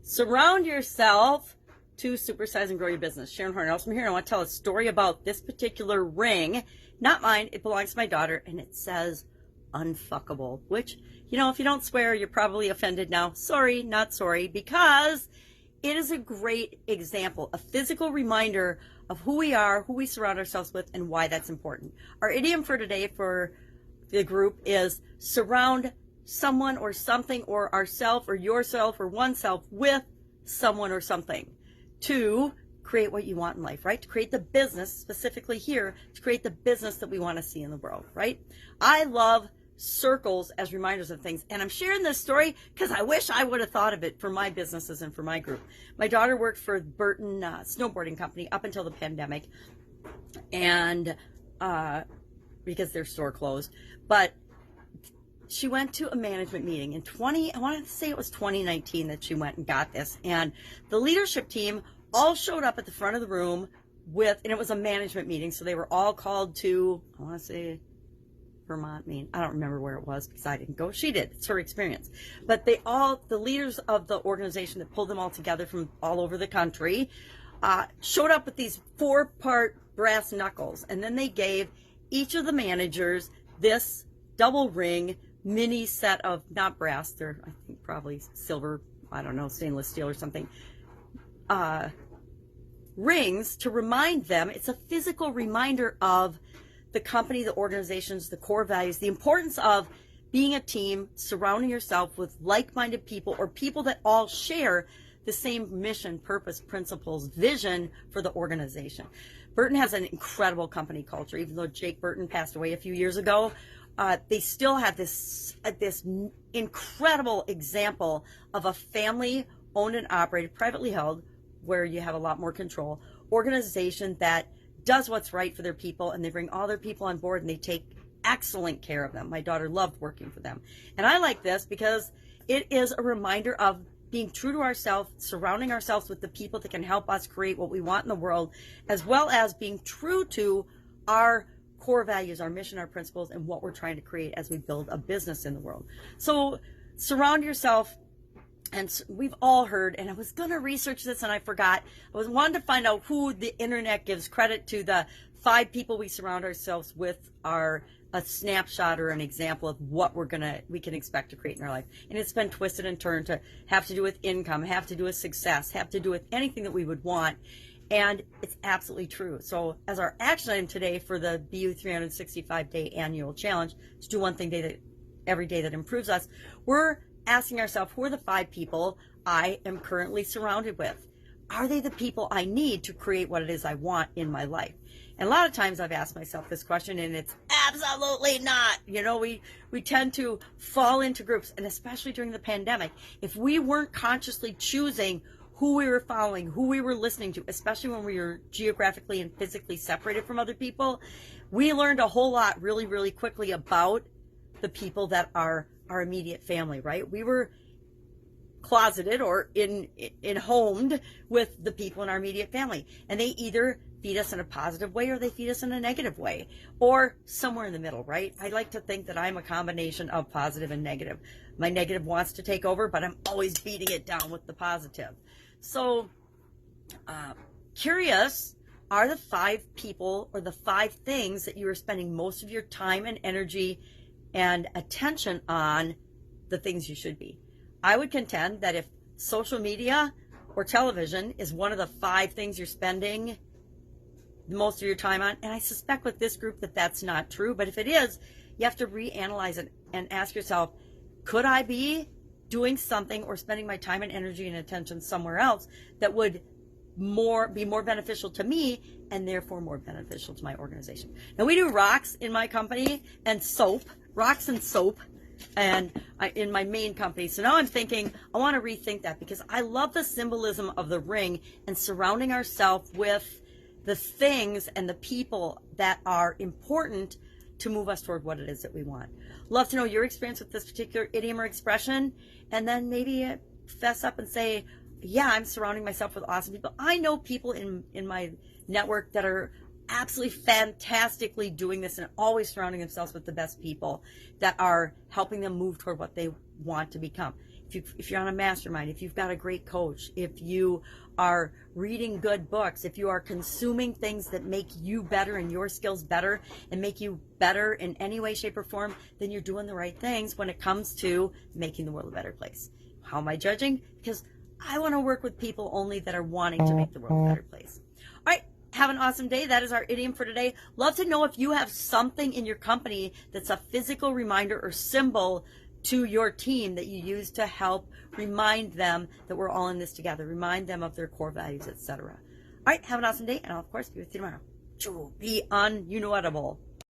Surround yourself to supersize and grow your business. Sharon Horne-Ellstrom here, and I want to tell a story about this particular ring. Not mine, it belongs to my daughter, and it says unfuckable, which, you know, if you don't swear, you're probably offended now. Sorry, not sorry, because it is a great example, a physical reminder of who we are, who we surround ourselves with, and why that's important. Our idiom for today for the group is surround someone or something or ourself or yourself or oneself with someone or something to create what you want in life, right? To create the business, specifically here, to create the business that we want to see in the world, right? I love circles as reminders of things, and I'm sharing this story because I wish I would have thought of it for my businesses and for my group. My daughter worked for Burton snowboarding company up until the pandemic, and because their store closed, but she went to a management meeting in I wanted to say it was 2019 that she went and got this. And the leadership team all showed up at the front of the room and it was a management meeting. So they were all called to, I want to say Vermont, Maine. I don't remember where it was because I didn't go. She did. It's her experience. But the leaders of the organization that pulled them all together from all over the country showed up with these 4-part brass knuckles. And then they gave each of the managers this double ring mini set of, not brass, they're I think probably silver, I don't know, stainless steel or something, rings to remind them. It's a physical reminder of the company, the organizations, the core values, the importance of being a team, surrounding yourself with like-minded people or people that all share the same mission, purpose, principles, vision for the organization. Burton has an incredible company culture. Even though Jake Burton passed away a few years ago, they still have this incredible example of a family owned and operated, privately held, where you have a lot more control, organization that does what's right for their people, and they bring all their people on board and they take excellent care of them. My daughter loved working for them. And I like this because it is a reminder of being true to ourselves, surrounding ourselves with the people that can help us create what we want in the world, as well as being true to our core values, our mission, our principles, and what we're trying to create as we build a business in the world. So surround yourself. And we've all heard, and I was going to research this and I forgot. wanted to find out who the internet gives credit to the 5 people we surround ourselves with are a snapshot or an example of what we can expect to create in our life. And it's been twisted and turned to have to do with income, have to do with success, have to do with anything that we would want. And it's absolutely true. So as our action item today for the BU 365-day annual challenge, to do one thing every day that improves us, we're asking ourselves, who are the 5 people I am currently surrounded with? Are they the people I need to create what it is I want in my life? And a lot of times I've asked myself this question, and it's absolutely not. You know, we tend to fall into groups, and especially during the pandemic, if we weren't consciously choosing who we were following, who we were listening to, especially when we were geographically and physically separated from other people, we learned a whole lot really, really quickly about the people that are our immediate family, right? We were closeted or in homed with the people in our immediate family, and they either feed us in a positive way or they feed us in a negative way, or somewhere in the middle, right? I like to think that I'm a combination of positive and negative. My negative wants to take over, but I'm always beating it down with the positive. So curious, are the 5 people or the 5 things that you are spending most of your time and energy and attention on the things you should be? I would contend that if social media or television is one of the 5 things you're spending most of your time on, and I suspect with this group that that's not true, but if it is, you have to reanalyze it and ask yourself, could I be doing something or spending my time and energy and attention somewhere else that would be more beneficial to me and therefore more beneficial to my organization? Now, we do rocks in my company and soap, rocks and soap, and in my main company. So now I'm thinking I want to rethink that, because I love the symbolism of the ring and surrounding ourselves with the things and the people that are important to move us toward what it is that we want. Love to know your experience with this particular idiom or expression, and then maybe fess up and say, yeah, I'm surrounding myself with awesome people. I know people in my network that are absolutely fantastically doing this and always surrounding themselves with the best people that are helping them move toward what they want to become. if you're on a mastermind, if you've got a great coach, if you are reading good books, if you are consuming things that make you better and your skills better and make you better in any way, shape, or form, then you're doing the right things when it comes to making the world a better place. How am I judging? Because I want to work with people only that are wanting to make the world a better place. All right. Have an awesome day. That is our idiom for today. Love to know if you have something in your company that's a physical reminder or symbol to your team that you use to help remind them that we're all in this together, remind them of their core values, etc. All right, have an awesome day, and I'll, of course, be with you tomorrow. Be ununawable.